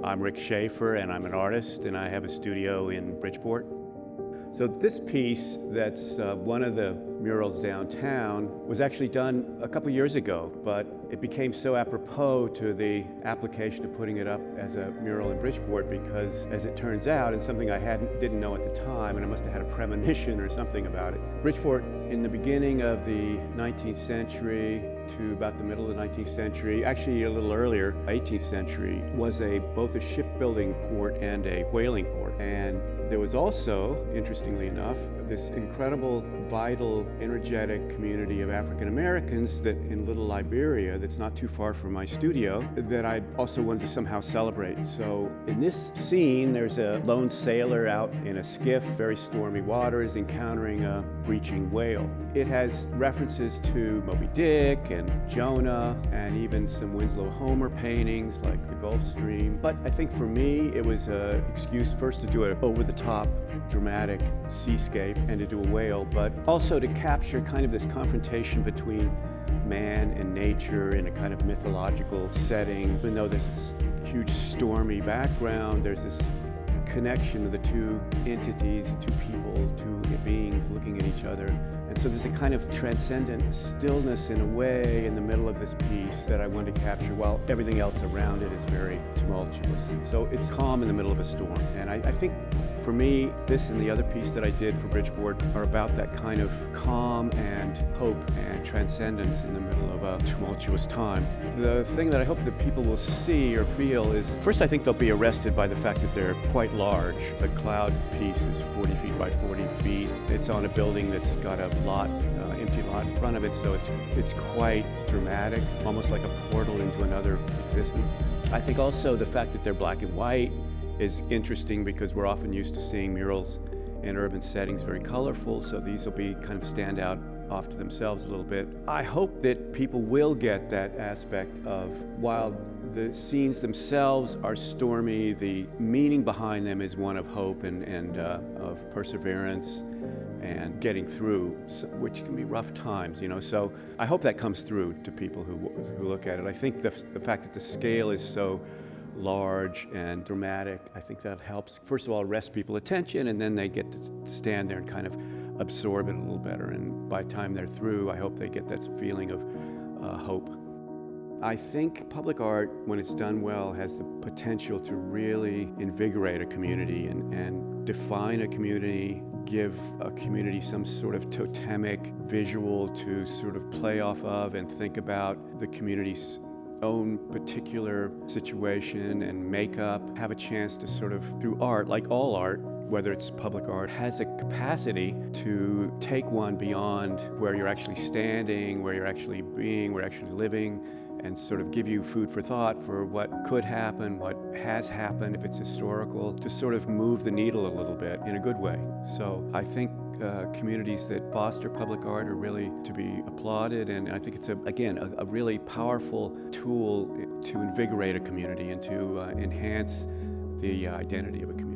I'm Rick Shaefer, and I'm an artist, and I have a studio in Bridgeport. So this piece that's one of the murals downtown was actually done a couple years ago, but it became so apropos to the application of putting it up as a mural in Bridgeport because, as it turns out, and something I didn't know at the time, and I must have had a premonition or something about it, Bridgeport in the beginning of the 19th century to about the middle of the 19th century, actually a little earlier, 18th century, was both a shipbuilding port and a whaling port. And there was also, interestingly enough, this incredible, vital, energetic community of African Americans that in Little Liberia, that's not too far from my studio, that I also wanted to somehow celebrate. So in this scene, there's a lone sailor out in a skiff, very stormy waters, encountering a breaching whale. It has references to Moby Dick and Jonah, and even some Winslow Homer paintings like the Gulf Stream. But I think for me, it was an excuse first to do an over-the-top, dramatic seascape and to do a whale, but also to capture kind of this confrontation between man and nature in a kind of mythological setting. Even though there's this huge stormy background, there's this connection of the two entities, two people, two beings looking at each other. And so there's a kind of transcendent stillness in a way in the middle of this piece that I want to capture while everything else around it is very tumultuous. So it's calm in the middle of a storm. And I think for me, this and the other piece that I did for Bridgeport are about that kind of calm and hope and transcendence in the middle of a tumultuous time. The thing that I hope that people will see or feel is, first I think they'll be arrested by the fact that they're quite large. The cloud piece is 40 feet by 40 feet. It's on a building that's got a empty lot in front of it, so it's quite dramatic, almost like a portal into another existence. I think also the fact that they're black and white is interesting because we're often used to seeing murals in urban settings very colorful, so these will be kind of stand out off to themselves a little bit. I hope that people will get that aspect of, while the scenes themselves are stormy, the meaning behind them is one of hope and of perseverance and getting through, which can be rough times, So I hope that comes through to people who look at it. I think the fact that the scale is so large and dramatic, I think that helps, first of all, arrest people's attention, and then they get to stand there and kind of absorb it a little better. And by the time they're through, I hope they get that feeling of hope. I think public art, when it's done well, has the potential to really invigorate a community and define a community, give a community some sort of totemic visual to sort of play off of and think about the community's own particular situation and makeup, have a chance to sort of, through art, like all art, whether it's public art, has a capacity to take one beyond where you're actually standing, where you're actually being, where you're actually living, and sort of give you food for thought for what could happen, what has happened, if it's historical, to sort of move the needle a little bit in a good way. So I think communities that foster public art are really to be applauded, and I think it's, a really powerful tool to invigorate a community and to enhance the identity of a community.